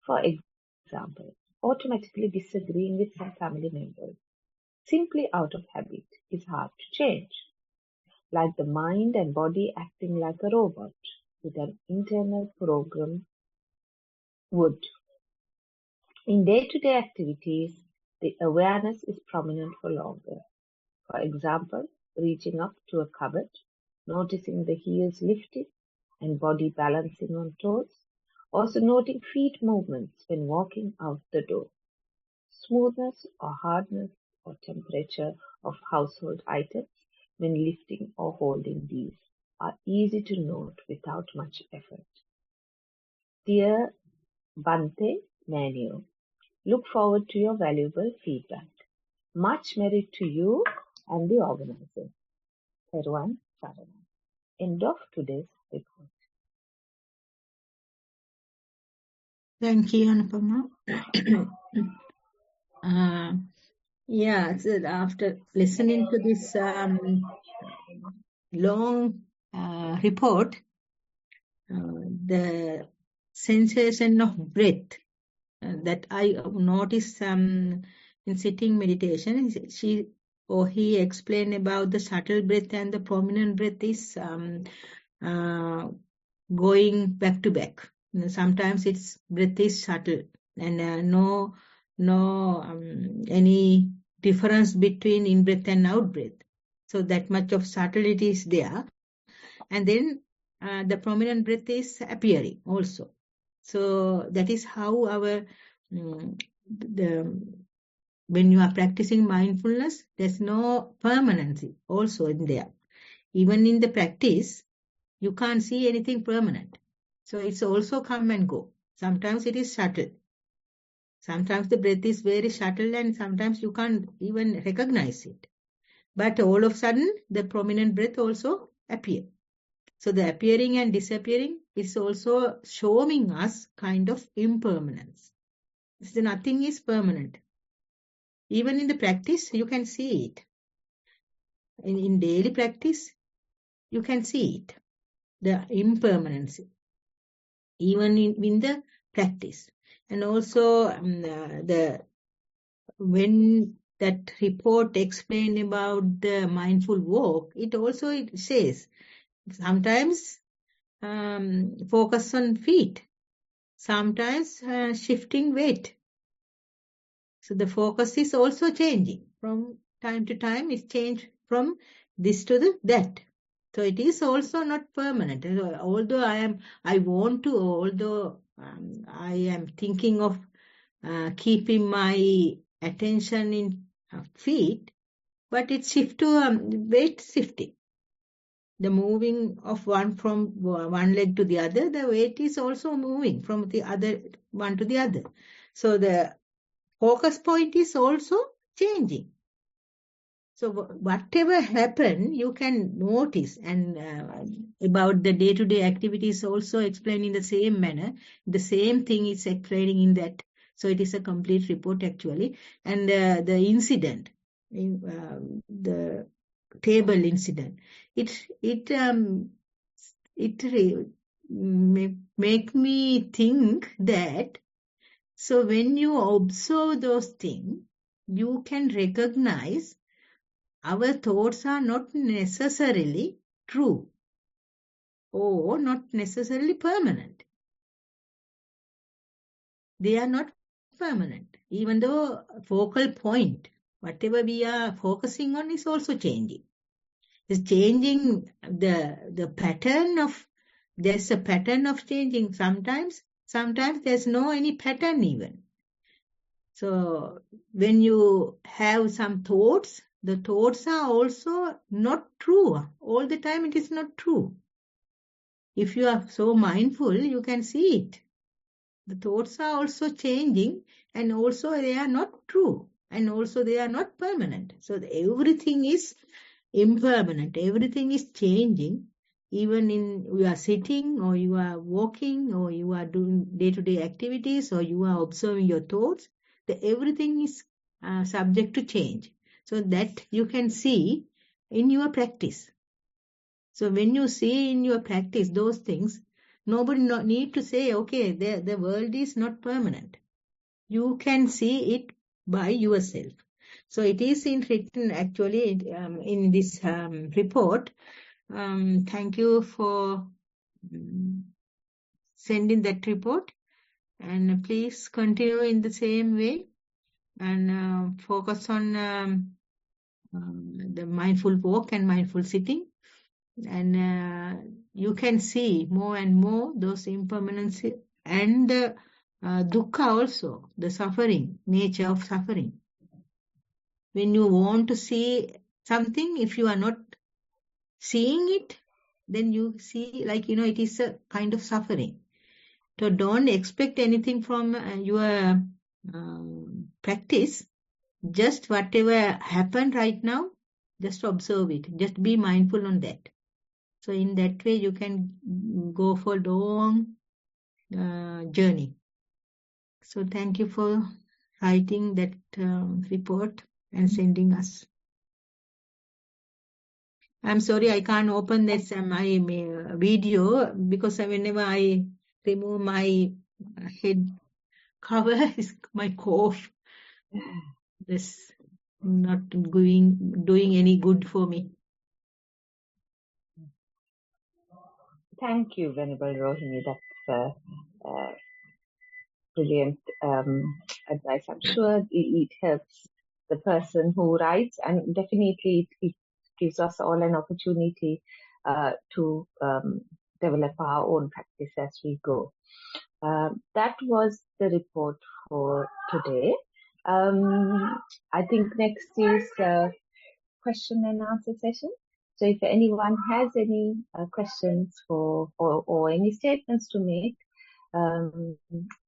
For example, automatically disagreeing with some family members, simply out of habit, is hard to change. Like the mind and body acting like a robot with an internal program would. In day-to-day activities, the awareness is prominent for longer. For example, reaching up to a cupboard, noticing the heels lifted and body balancing on toes, also noting feet movements when walking out the door. Smoothness or hardness or temperature of household items when lifting or holding these are easy to note without much effort. Dear Bante Manu, look forward to your valuable feedback. Much merit to you and the organizer. Thero, Nissarana. End of today's report. Thank you, Anupama. Yeah, so after listening to this long report, the sensation of breath that I noticed in sitting meditation, she or he explained about the subtle breath and the prominent breath is going back to back. Sometimes its breath is subtle and no any difference between in breath and out breath. So that much of subtlety is there, and then the prominent breath is appearing also. So that is how our when you are practicing mindfulness, there's no permanency also in there. Even in the practice, you can't see anything permanent. So it's also come and go. Sometimes it is subtle. Sometimes the breath is very subtle and sometimes you can't even recognize it. But all of a sudden, the prominent breath also appears. So the appearing and disappearing is also showing us kind of impermanence. So nothing is permanent. Even in the practice, you can see it. in daily practice, you can see it, the impermanence, even in the practice. And also when that report explained about the mindful walk, it says sometimes focus on feet, sometimes shifting weight. So the focus is also changing from time to time. It's changed from this to that. So it is also not permanent. Although I am thinking of keeping my attention in feet, but it shifts to weight shifting. The moving of one from one leg to the other, the weight is also moving from the other one to the other. So the focus point is also changing. So whatever happen, you can notice. And about the day-to-day activities also explained in the same manner. The same thing is explaining in that. So it is a complete report actually. And the incident, the table incident, it make me think that, so when you observe those things, you can recognize our thoughts are not necessarily true or not necessarily permanent. They are not permanent. Even though focal point, whatever we are focusing on is also changing. It's changing the pattern of, there's a pattern of changing. Sometimes there's no any pattern even. So when you have some thoughts, the thoughts are also not true. All the time it is not true. If you are so mindful, you can see it. The thoughts are also changing, and also they are not true, and also they are not permanent. So everything is impermanent. Everything is changing. Even in you are sitting, or you are walking, or you are doing day-to-day activities, or you are observing your thoughts, everything is subject to change. So that you can see in your practice. So when you see in your practice those things, nobody need to say, okay, the world is not permanent. You can see it by yourself. So it is written actually in this report. Thank you for sending that report. And please continue in the same way and focus on the mindful walk and mindful sitting. And you can see more and more those impermanency and the dukkha also, the suffering, nature of suffering. When you want to see something, if you are not seeing it, then you see it is a kind of suffering. So don't expect anything from your practice. Just whatever happened right now, just observe it. Just be mindful on that. So in that way, you can go for long journey. So thank you for writing that report and sending us. I'm sorry I can't open this my video because whenever I remove my head cover, my cough is not doing any good for me. Thank you, Venerable Rohini. That's brilliant advice. I'm sure it helps the person who writes, and definitely it gives us all an opportunity to develop our own practice as we go. That was the report for today. I think next is question and answer session. So if anyone has any questions or any statements to make,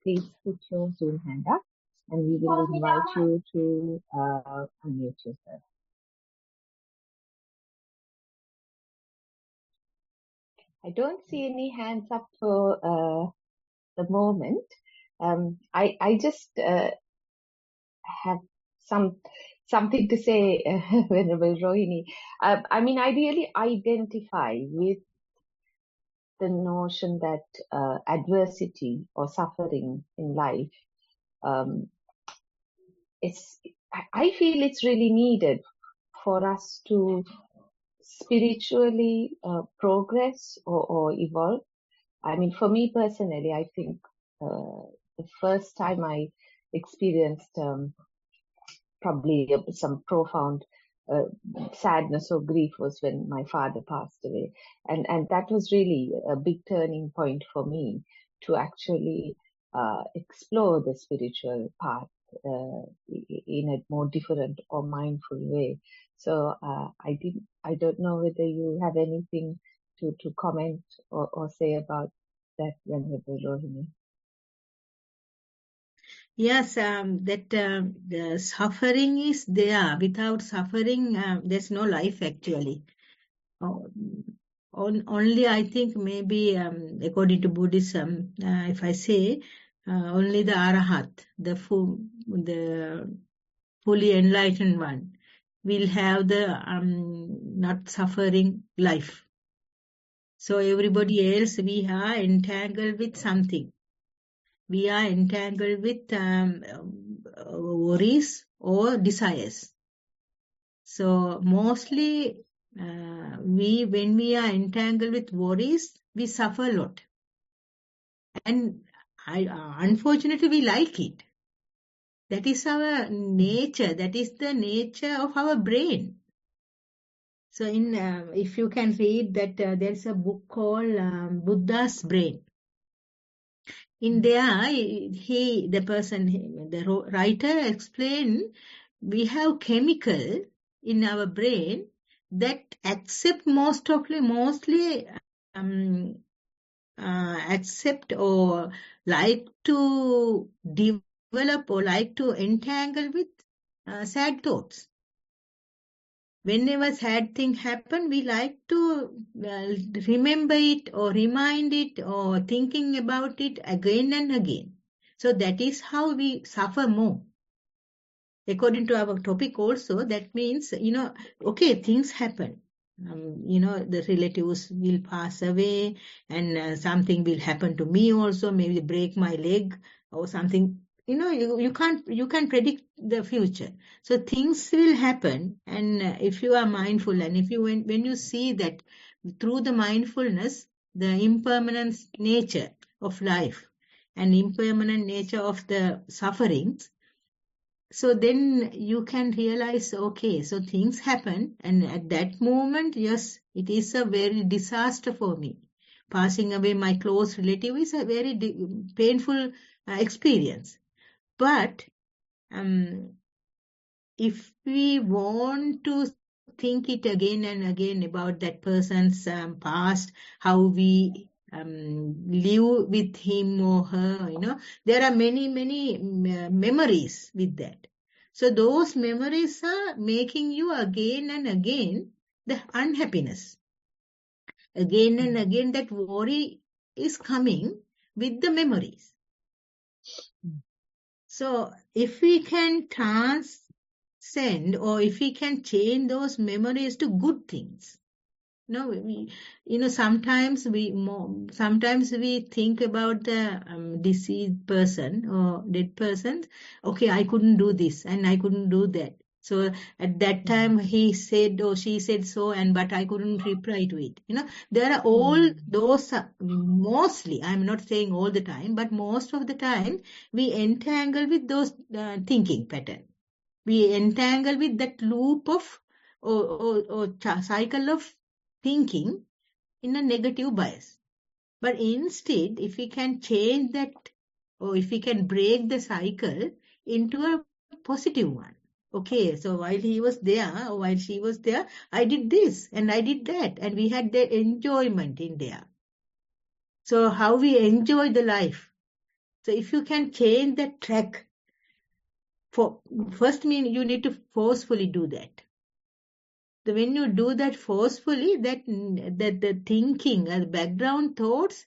please put your Zoom hand up and we will invite you to unmute yourself. I don't see any hands up for the moment. I just have some something to say, Venerable Rohini. I mean, I really identify with the notion that adversity or suffering in life I feel it's really needed for us to spiritually progress or evolve. I mean, for me personally, I think the first time I experienced probably some profound sadness or grief was when my father passed away, and that was really a big turning point for me to actually explore the spiritual path in a more different or mindful way. So I don't know whether you have anything to comment or say about that, Venerable Rohini. Yes, that the suffering is there. Without suffering, there's no life actually. Only I think maybe according to Buddhism, if I say only the Arahat, the fully enlightened one, will have the not suffering life. So everybody else, we are entangled with something. We are entangled with worries or desires. So mostly when we are entangled with worries, we suffer a lot. And unfortunately, we like it. That is our nature. That is the nature of our brain. So if you can read that, there's a book called Buddha's Brain. In there, the writer explained, we have chemical in our brain that accept mostly accept or like to develop or like to entangle with sad thoughts. Whenever sad thing happen, we like to remember it or remind it or thinking about it again and again. So that is how we suffer more. According to our topic also, that means, okay, things happen. The relatives will pass away and something will happen to me also, maybe break my leg or something. You can't predict the future. So things will happen, and if you are mindful and if you when you see that through the mindfulness, the impermanent nature of life and impermanent nature of the sufferings, so then you can realize, okay, so things happen, and at that moment, yes, it is a very disaster for me. Passing away my close relative is a very painful experience. But if we want to think it again and again about that person's past, how we live with him or her, there are many memories with that. So those memories are making you again and again the unhappiness. Again and again that worry is coming with the memories. So if we can transcend or if we can change those memories to good things, sometimes we think about the deceased person or dead person. Okay, I couldn't do this and I couldn't do that. So at that time he said or she said so, but I couldn't reply to it. There are all those, mostly, I'm not saying all the time, but most of the time we entangle with those thinking pattern. We entangle with that loop of or cycle of thinking in a negative bias. But instead, if we can change that or if we can break the cycle into a positive one. Okay, so while he was there or while she was there, I did this and I did that, and we had the enjoyment in there. So how we enjoy the life. So if you can change that track, first you need to forcefully do that. So when you do that forcefully, that the thinking, background thoughts,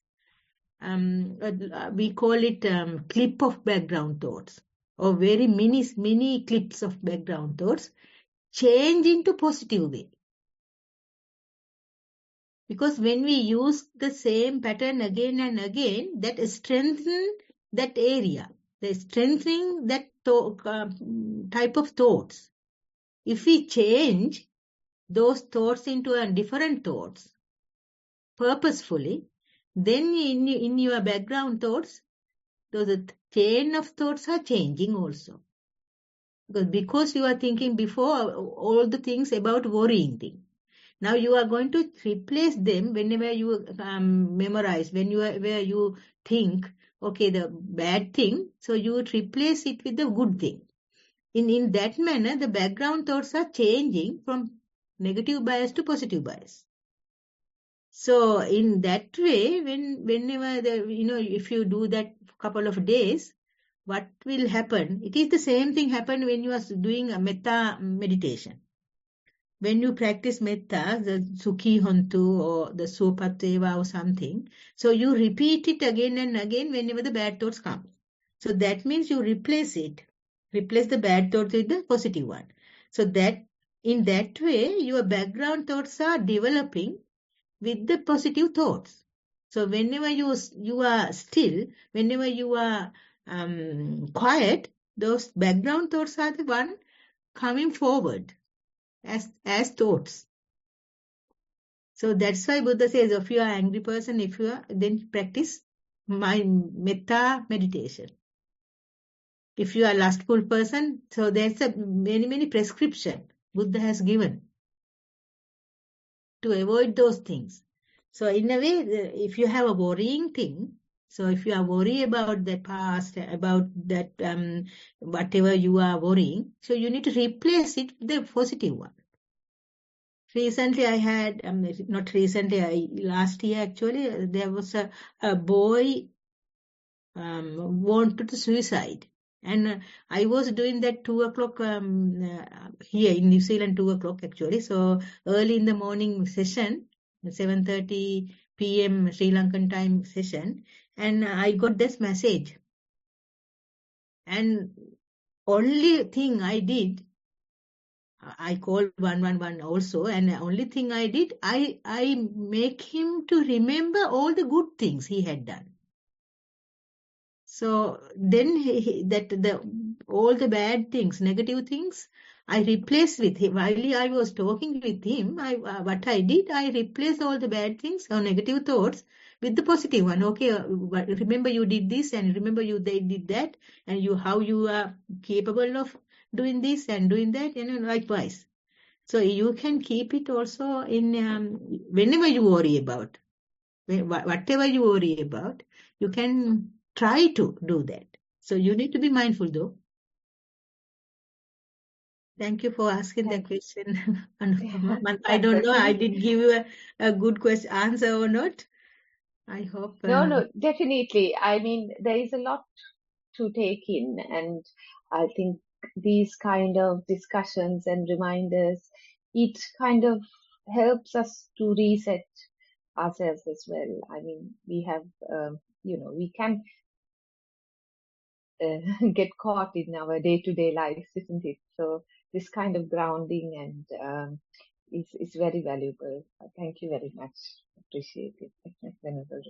we call it clip of background thoughts. or very mini clips of background thoughts, change into positive way. Because when we use the same pattern again and again, that strengthens that area, the strengthening that type of thoughts. If we change those thoughts into a different thoughts purposefully, then in your background thoughts, those chain of thoughts are changing also. Because you are thinking before all the things about worrying thing. Now you are going to replace them whenever you memorize, where you think, okay, the bad thing, so you would replace it with the good thing. In that manner, the background thoughts are changing from negative bias to positive bias. So in that way, whenever if you do that couple of days, what will happen? It is the same thing happen when you are doing a metta meditation. When you practice metta, the sukhi hontu or the supateva or something, so you repeat it again and again whenever the bad thoughts come. So that means you replace the bad thoughts with the positive one. So that in that way, your background thoughts are developing with the positive thoughts. So whenever you are still, whenever you are quiet, those background thoughts are the one coming forward as thoughts. So that's why Buddha says, if you are an angry person, then practice metta meditation. If you are a lustful person, so there's a many prescription Buddha has given to avoid those things. So in a way, if you have a worrying thing, so if you are worried about the past, about that whatever you are worrying, so you need to replace it with the positive one. Recently I had, not recently, last year actually, there was a boy wanted to suicide. And I was doing that 2 o'clock here in New Zealand, 2 o'clock actually. So early in the morning session, 7:30 p.m. Sri Lankan time session. And I got this message. And only thing I did, I called 111 also, and the only thing I did, I make him to remember all the good things he had done. So then all the bad things, negative things, I replaced with him. While I was talking with him, what I did, I replaced all the bad things or negative thoughts with the positive one. Okay, remember you did this, and remember they did that, and how you are capable of doing this and doing that, likewise. So you can keep it also in whenever you worry about, whatever you worry about, you can try to do that. So you need to be mindful though. Thank you for asking that question. I don't know, I did give you a good answer or not. I hope. No, definitely. I mean, there is a lot to take in, and I think these kind of discussions and reminders, it kind of helps us to reset ourselves as well. I mean, we have, we can get caught in our day-to-day lives, isn't it? So this kind of grounding and is very valuable. Thank you very much. Appreciate it. Venerable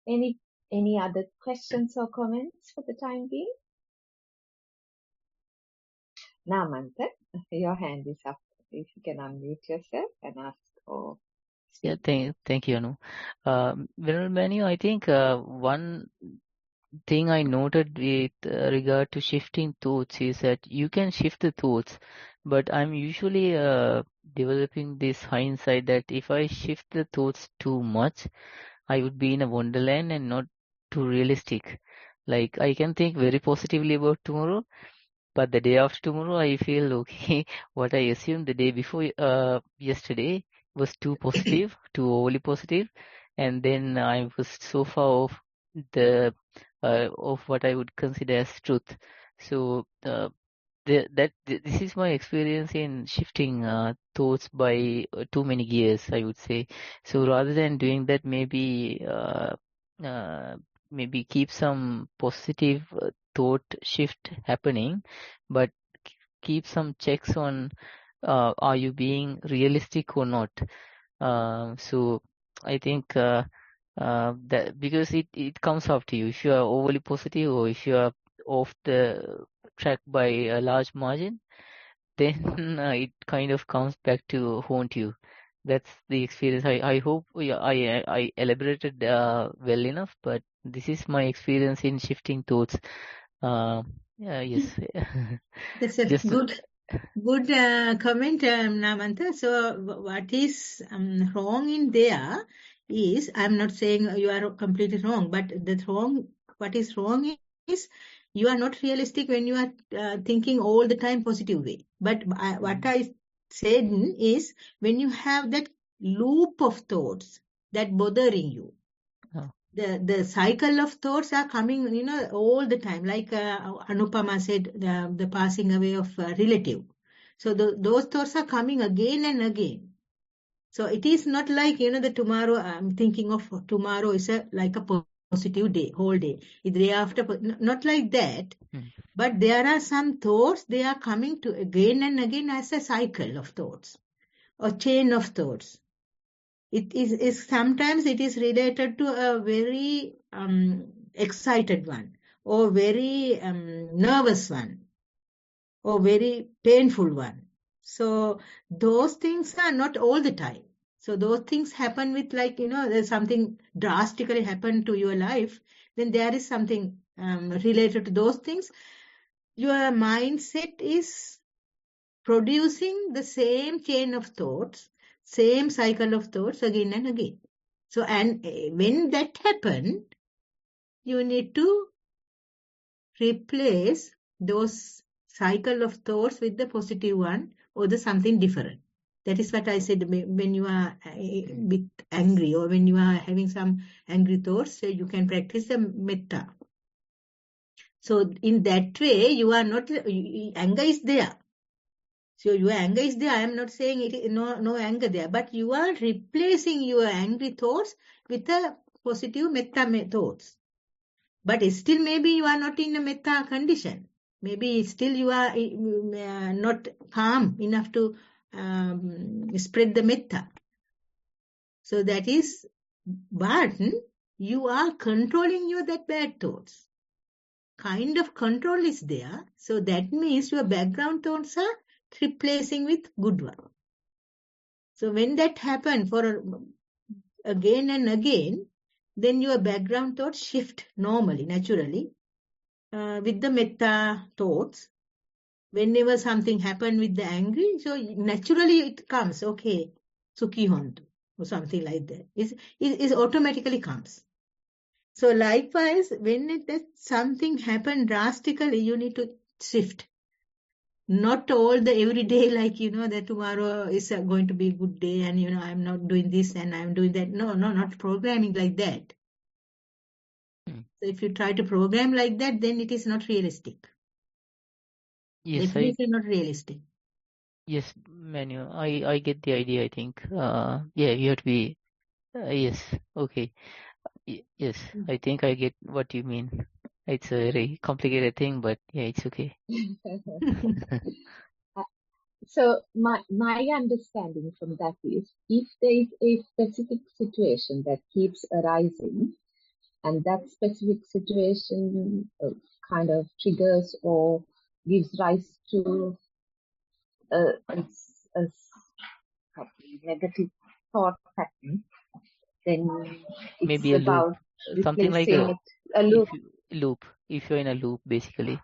Rowan. Any other questions or comments for the time being? Namanta, your hand is up. If you can unmute yourself and ask or speak. Yeah, thank you, Anu. Venerable Vanaya, I think one thing I noted with regard to shifting thoughts is that you can shift the thoughts, but I'm usually developing this hindsight that if I shift the thoughts too much, I would be in a wonderland and not too realistic. Like I can think very positively about tomorrow, but the day after tomorrow I feel okay. What I assumed the day before yesterday was too positive, too overly positive, and then I was so far off of what I would consider as truth. So this is my experience in shifting thoughts by too many gears, I would say. So rather than doing that, maybe maybe keep some positive thought shift happening, but keep some checks on are you being realistic or not. So I think that because it comes up to you if you are overly positive or if you are off the track by a large margin, then it kind of comes back to haunt you. That's the experience. I hope I elaborated well enough, but this is my experience in shifting thoughts. Yes. That's a Just good comment, Namanta. So what is wrong in there is, I'm not saying you are completely wrong, but what is wrong is you are not realistic when you are thinking all the time positive way. But what I said is when you have that loop of thoughts that bothering you, the cycle of thoughts are coming, all the time. Like Anupama said, the passing away of a relative. So those thoughts are coming again and again. So it is not like, the tomorrow, I'm thinking of tomorrow is like a positive day, whole day. The day after, not like that. But there are some thoughts, they are coming to again and again as a cycle of thoughts or chain of thoughts. It is sometimes it is related to a very excited one or very nervous one or very painful one. So those things are not all the time. So those things happen with like, there's something drastically happened to your life, then there is something related to those things. Your mindset is producing the same chain of thoughts, same cycle of thoughts again and again. So, and when that happens, you need to replace those cycle of thoughts with the positive one or the something different. That is what I said when you are a bit angry or when you are having some angry thoughts, so you can practice the metta. So in that way, you are not, anger is there. So your anger is there. I am not saying it is no anger there, but you are replacing your angry thoughts with a positive metta thoughts. But still maybe you are not in a metta condition. Maybe still you are not calm enough to spread the metta. So that is, but you are controlling that bad thoughts. Kind of control is there. So that means your background thoughts are replacing with good one. So when that happens for again and again, then your background thoughts shift normally, naturally, with the metta thoughts. Whenever something happens with the angry, so naturally it comes, okay, sukhi hontu, or something like that. It automatically comes. So likewise, when something happens drastically, you need to shift. Not all the every day, like, that tomorrow is going to be a good day and, I'm not doing this and I'm doing that. No, not programming like that. So if you try to program like that, then it is not realistic. yes, Definitely not realistic. Yes, Manu, I get the idea, I think. Yeah, you have to be, yes, okay. Yes, I think I get what you mean. It's a very complicated thing, but yeah, it's okay. So my understanding from that is, if there is a specific situation that keeps arising, and that specific situation kind of triggers or gives rise to a negative thought pattern, then it's Maybe a loop, about something like replacing a loop. if you're in a loop, basically.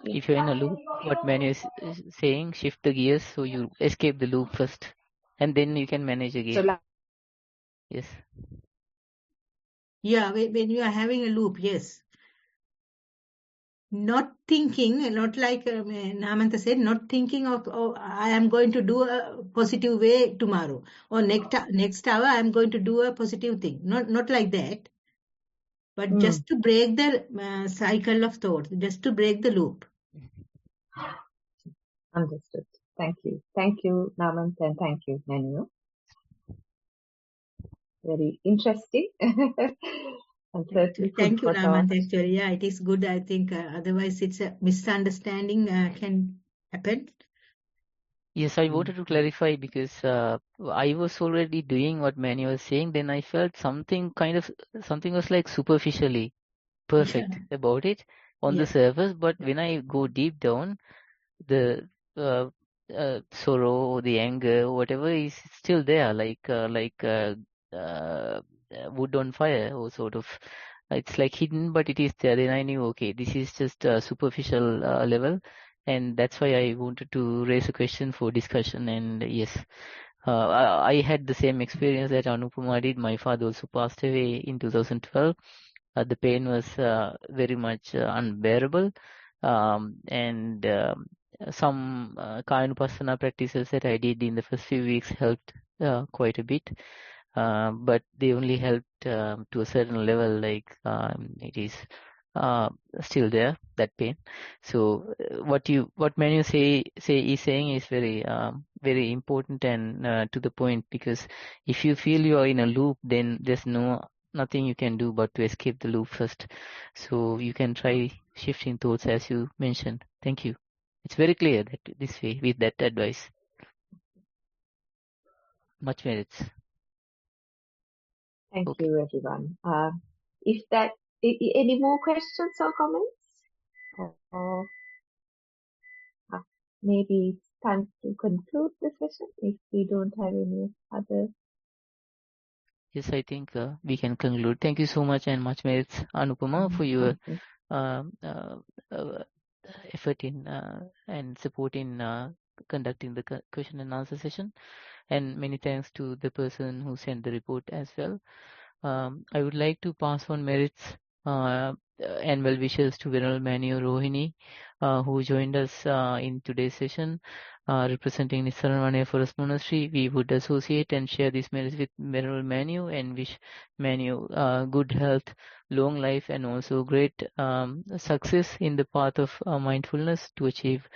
If you're in a loop, what Manu is saying, shift the gears so you escape the loop first, and then you can manage again. So Yes. Yeah, when you are having a loop, yes. Not thinking, not like Namanta said, not thinking of, oh, I am going to do a positive way tomorrow, or next hour I am going to do a positive thing. Not like that, but just to break the cycle of thought, just to break the loop. Understood. Thank you. Thank you, Namant, and thank you, Manu. Very interesting. and certainly food Thank you, for thought. Ramant. Actually, yeah, it is good. I think otherwise it's a misunderstanding can happen. Yes, I wanted to clarify because I was already doing what Manny was saying. Then I felt something was like superficially perfect about it on the Yeah. surface, but when I go deep down, the uh, sorrow or the anger or whatever is still there, wood on fire, or sort of. It's like hidden, but it is there. Then I knew, okay, this is just a superficial level, and that's why I wanted to raise a question for discussion. And yes, I had the same experience that Anupama did. My father also passed away in 2012. The pain was very much unbearable, and some Kayanupassana practices that I did in the first few weeks helped quite a bit, but they only helped to a certain level. Like it is uh, still there, that pain. So what Manu is saying is very important and to the point, because if you feel you are in a loop, then there's nothing you can do but to escape the loop first. So you can try shifting thoughts as you mentioned. Thank you. It's very clear that this way with that advice. Much merits. Thank Okay. you, everyone. If that, any more questions or comments? Or maybe it's time to conclude the session if we don't have any other. Yes, I think we can conclude. Thank you so much, and much merits, Anupama, for your Okay. um, uh, uh, effort in and support in conducting the question and answer session. And many thanks to the person who sent the report as well. I would like to pass on merits and well wishes to Veneral Manu Rohini, who joined us in today's session, representing Nissarana Forest Monastery. We would associate and share these merits with Veneral Manu and wish Manu good health, long life, and also great success in the path of mindfulness to achieve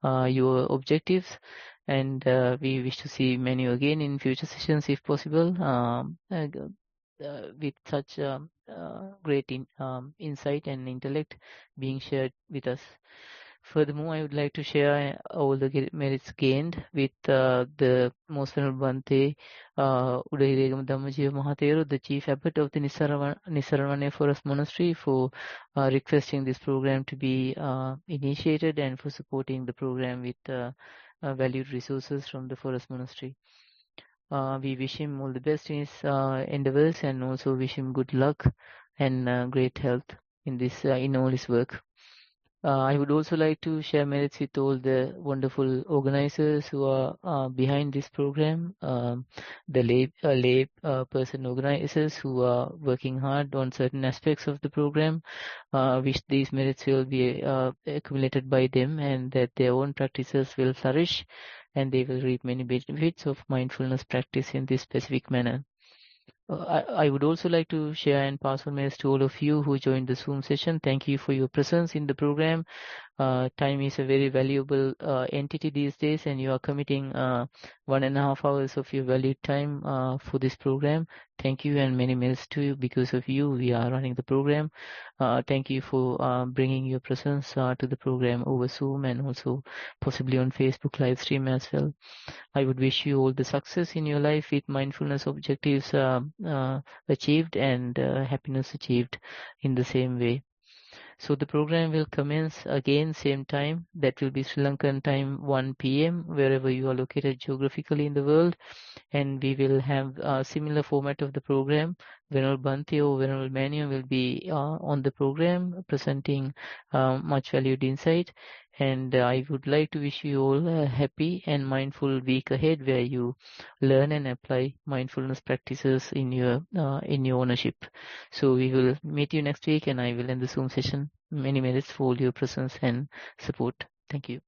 your objectives. And we wish to see Manu again in future sessions if possible. With such great insight and intellect being shared with us. Furthermore, I would like to share all the merits gained with the Most Venerable Bhante Udahiregama Dhammajiva Mahathero, the Chief Abbot of the Nissarana Forest Monastery, for requesting this program to be initiated and for supporting the program with valued resources from the Forest Monastery. We wish him all the best in his endeavors, and also wish him good luck and great health in this in all his work. I would also like to share merits with all the wonderful organizers who are behind this program, the lay person organizers who are working hard on certain aspects of the program. Wish these merits will be accumulated by them, and that their own practices will flourish, and they will reap many benefits of mindfulness practice in this specific manner. I would also like to share and pass on messages to all of you who joined the Zoom session. Thank you for your presence in the program. Time is a very valuable entity these days, and you are committing 1.5 hours of your valued time for this program. Thank you, and many merits to you. Because of you, we are running the program. Thank you for bringing your presence to the program over Zoom and also possibly on Facebook live stream as well. I would wish you all the success in your life with mindfulness objectives achieved and happiness achieved in the same way. So the program will commence again same time. That will be Sri Lankan time 1 p.m. wherever you are located geographically in the world. And we will have a similar format of the program. Venerable Bhante or Venerable Manu will be on the program presenting much valued insight. And I would like to wish you all a happy and mindful week ahead, where you learn and apply mindfulness practices in your ownership. So we will meet you next week, and I will end the Zoom session. Many merits for all your presence and support. Thank you.